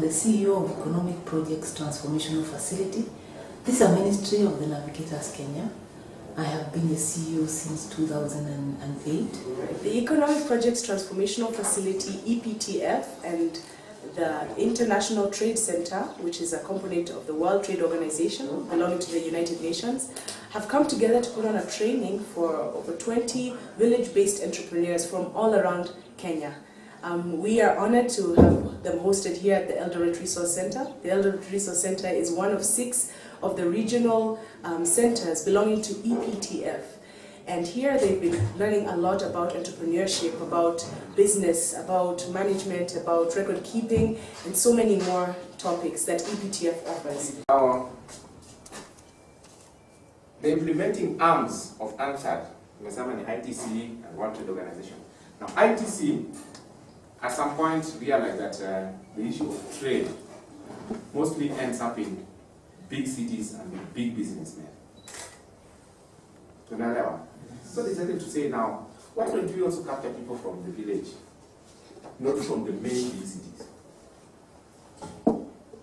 the CEO of Economic Projects Transformational Facility. This is a ministry of the Navigators Kenya. I have been the CEO since 2008. The Economic Projects Transformational Facility, Eptf, and the International Trade Center, which is a component of the World Trade Organization belonging to the United Nations, have come together to put on a training for over 20 village-based entrepreneurs from all around Kenya. We are honored to have them hosted here at the Eldoret Resource Center. The Eldoret Resource Center is one of 6 of the regional centers belonging to Eptf. And here they've been learning a lot about entrepreneurship, about business, about management, about record keeping, and so many more topics that Eptf offers. The implementing arms of ANSAD, ITC and World Trade Organization. Now ITC, at some point, realized that the issue of trade mostly ends up in big cities and with big businessmen. So they decided to say, now, why don't we also capture people from the village, not from the main big cities?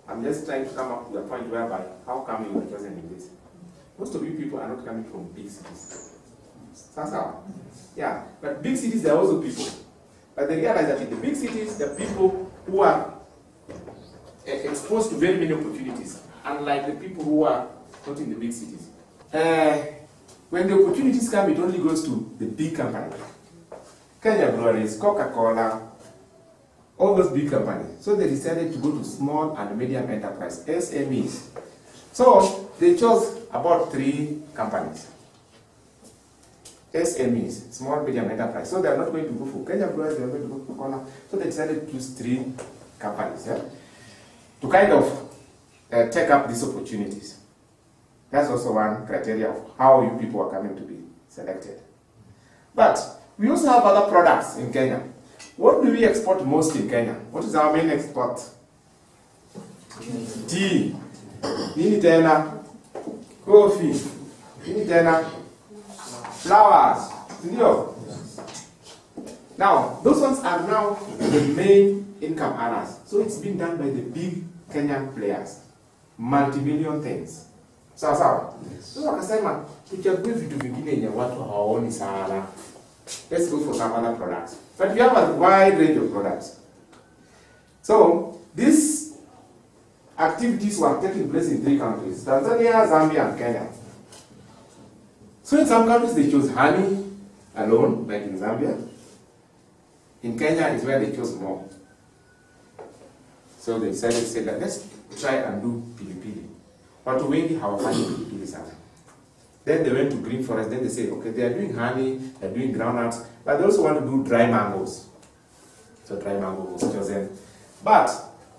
I'm just trying to come up to a point whereby, how come you are chosen in this? Most of you people are not coming from big cities. That's how. Yeah, but big cities, there are also people. But they realize that in the big cities, the people who are exposed to very many opportunities, unlike the people who are not in the big cities. When the opportunities come, it only goes to the big companies. Kenya Breweries, Coca-Cola, all those big companies. So they decided to go to small and medium enterprise, SMEs. So they chose about 3 companies. SMEs, small, medium enterprise. So they are not going to go for Kenya Breweries, they are going to go for Coca-Cola. So they decided to choose 3 companies, yeah, to kind of take up these opportunities. That's also one criteria of how you people are coming to be selected. But we also have other products in Kenya. What do we export most in Kenya? What is our main export? Tea. Nini tena? Coffee. Nini tena? Flowers. Now, those ones are now the main income earners. So it's been done by the big Kenyan players. Multi-million things. Sawa sawa. So wakasema tuchague vitu vingine yenye watu hawaoni sana. Let's go for some other products. But we have a wide range of products. So these activities were taking place in 3 countries: Tanzania, Zambia, and Kenya. So in some countries they chose honey alone, like in Zambia. In Kenya is where they chose more. So they decided to say that let's try and do pilipili. Watu wengi hawafanyi pilipili sana. Then they went to green forest. Then they say, okay, they are doing honey, they are doing groundnuts, but they also want to do dry mangoes. So dry mango was chosen. But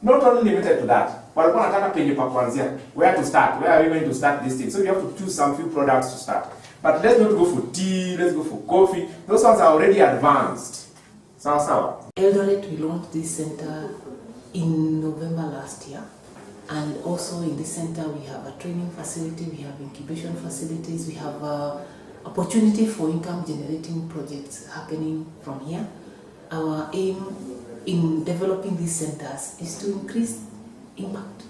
not only limited to that, walikuwa wanataka penye pa kuanzia. Where to start? Where are we going to start this thing? So you have to choose some few products to start. But let's not go for tea, let's go for coffee. Those ones are already advanced. Sawa. Eldoret, we launched this center in November last year. And also in this center we have a training facility, we have incubation facilities, we have opportunity for income generating projects happening from here. Our aim in developing these centers is to increase impact.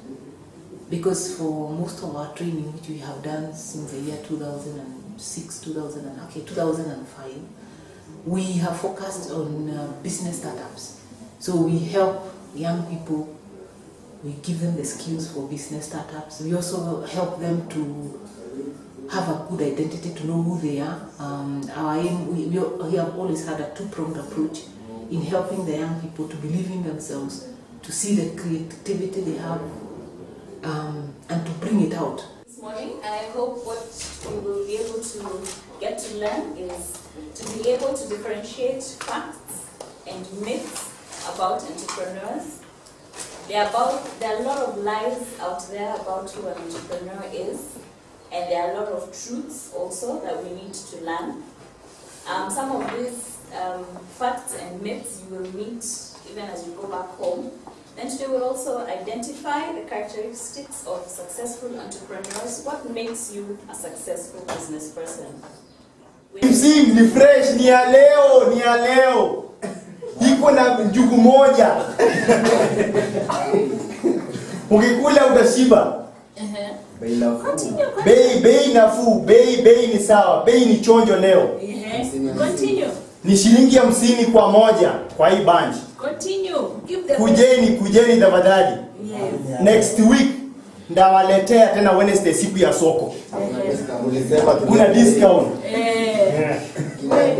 Because for most of our training, which we have done since the year 2006, 2005, we have focused on business startups. So we help young people. We give them the skills for business startups. We also help them to have a good identity, to know who they are. Our aim, we have always had a 2-pronged approach in helping the young people to believe in themselves, to see the creativity they have, and to bring it out. This morning, I hope what we will be able to get to learn is to be able to differentiate facts and myths about entrepreneurs. There are a lot of lies out there about who an entrepreneur is, and there are a lot of truths also that we need to learn. Some of these facts and myths you will meet even as you go back home. Then today we'll also identify the characteristics of successful entrepreneurs. What makes you a successful business person? Msingi ni fresh, ni ya leo. Iko na njugu moja. Ukikula utashiba. Bei nafuu. Bei nafuu, bei ni sawa, bei ni chonjo leo. Continue. Ni shilingi 50 kwa moja kwa hii bunch. Continue. Give the Kujeni tafadhali. Yes. Next week ndawaletea tena Wednesday siku ya soko. Kuna discount.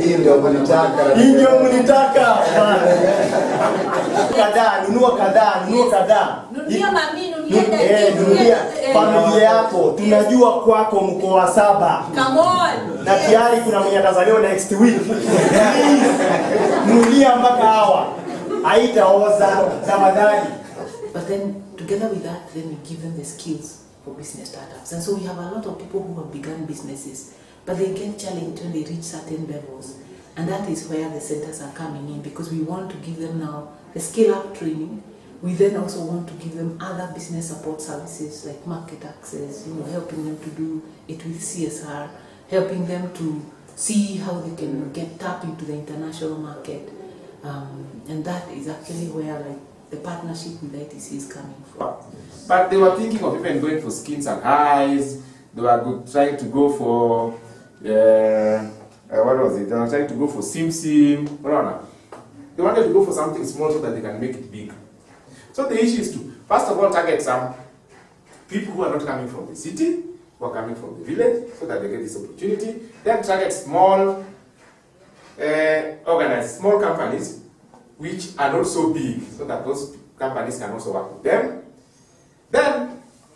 Hii ndio mlitaka. Hii ndio mlitaka. Nunua kadhaa. Nunia mami, nunia nunia familia yako. Tunajua kwako mko wa 7. Come on. Na tayari kuna mwenye atazaliwa next week. Nunia mpaka hawa. Haitaoza tafadhali. But then, together with that, then we give them the skills for business startups. And so we have a lot of people who have begun businesses, but they get challenged when they reach certain levels. And that is where the centers are coming in, because we want to give them now the scale-up training. We then also want to give them other business support services like market access, helping them to do it with CSR, helping them to see how they can tap into the international market. And that is actually where the partnership with ITC is coming from. But they were thinking of even going for skins and highs. They were trying to go for what was it? They were trying to go for sim. No. They wanted to go for something small so that they can make it big. So the issue is to first of all target some people who are not coming from the city, who are coming from the village, so that they get this opportunity. Then target small, organized small companies which are not so big, so that those companies can also work with them. Then,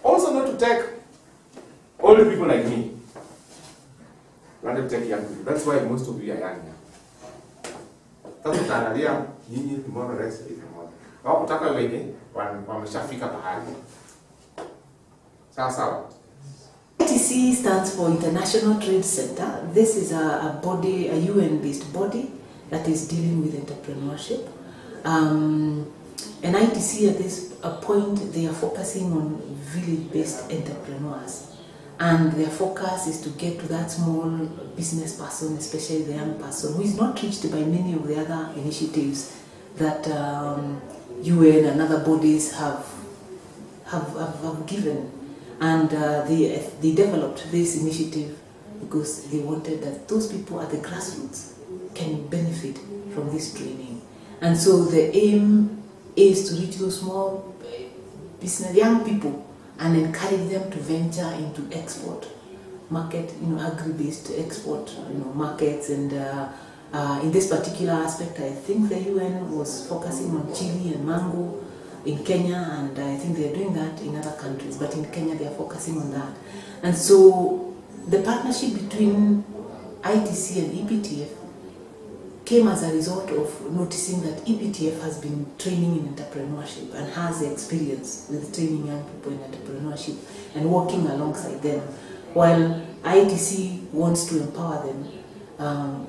also not to take old people like me. You want to take young people. That's why most of you are young now. Sasa utaangalia nyinyi tomorrow rest hivi moja. Wao kutaka wenye wameshafika pahali. Sawa. ITC stands for International Trade Center. This is a body, a UN-based body that is dealing with entrepreneurship. And ITC at this point, they are focusing on village-based entrepreneurs. And their focus is to get to that small business person, especially the young person, who is not reached by many of the other initiatives that UN and other bodies have given. And they developed this initiative because they wanted that those people at the grassroots can benefit from this training. And so the aim is to reach those small business young people and encourage them to venture into export market, agri-based export, markets. And in this particular aspect, I think the UN was focusing on chili and mango in Kenya, and I think they are doing that in other countries, but in Kenya they are focusing on that. And so the partnership between ITC and Eptf came as a result of noticing that Eptf has been training in entrepreneurship and has the experience with training young people in entrepreneurship and working alongside them, while ITC wants to empower them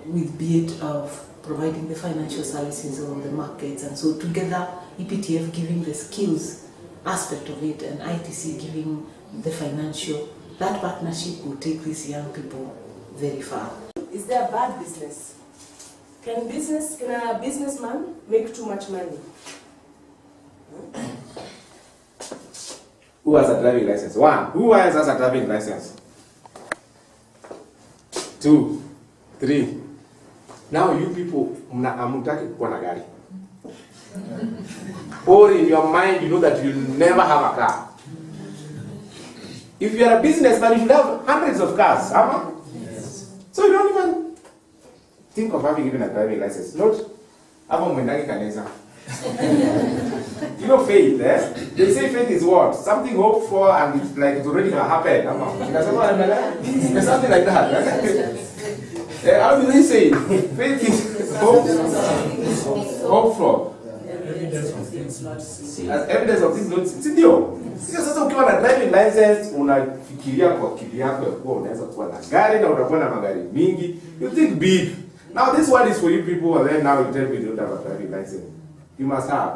with be it of providing the financial services or the markets. And so together, Eptf giving the skills aspect of it and ITC giving the financial, that partnership will take these young people very far. Is there a bad business? Can a businessman make too much money? Who has a driving license? 1. Who has a driving license? 2, 3. Now you people, hamutaki kuwa na gari. Or in your mind, you know that you'll never have a car. If you are a businessman, you should have hundreds of cars. Yes. So you don't even think of having even a driving license. Not kaneza. Faith, eh? They say faith is what? Something hoped for and it's like it's already happened. There's something like that. How do they say it? Faith is hope for. As evidence of things not seen. Ndio. Sasa ukiwa na driving license unafikiria kwa akili yako ya kuwa unaweza kuwa na gari na utakuwa na magari mingi. You think big. Now this one is for you people, and then now you tell me you don't have a driving license. You must have.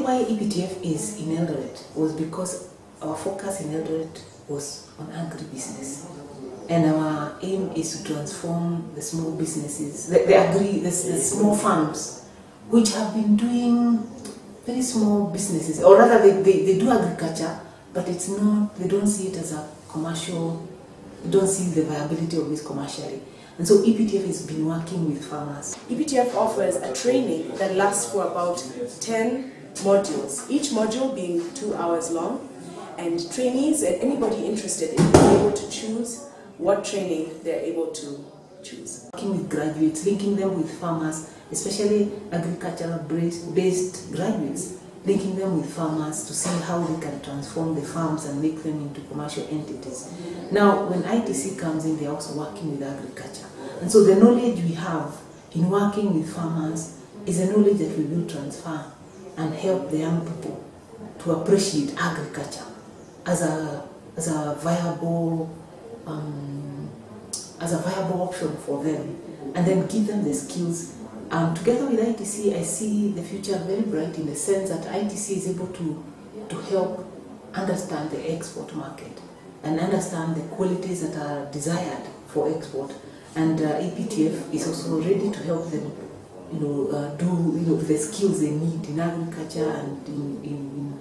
Why Eptf is in Eldoret was because our focus in Eldoret was on agribusiness. And our aim is to transform the small businesses, the small farms, which have been doing very small businesses, or rather they do agriculture, but it's not, they don't see it as a commercial, they don't see the viability of this commercially. And so Eptf has been working with farmers. Eptf offers a training that lasts for about 10 modules, each module being 2 hours long, and trainees and anybody interested in being able to choose what training they're able to choose. Working with graduates, linking them with farmers, especially agricultural-based graduates, linking them with farmers to see how they can transform the farms and make them into commercial entities. Now, when ITC comes in, they're also working with agriculture. And so the knowledge we have in working with farmers is a knowledge that we will transfer and help the young people to appreciate agriculture as a viable option for them, and then give them the skills. Together with ITC, I see the future very bright in the sense that ITC is able to help understand the export market and understand the qualities that are desired for export. And Eptf is also ready to help them, do the skills they need in agriculture and in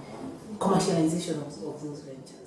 commercialization of those ventures.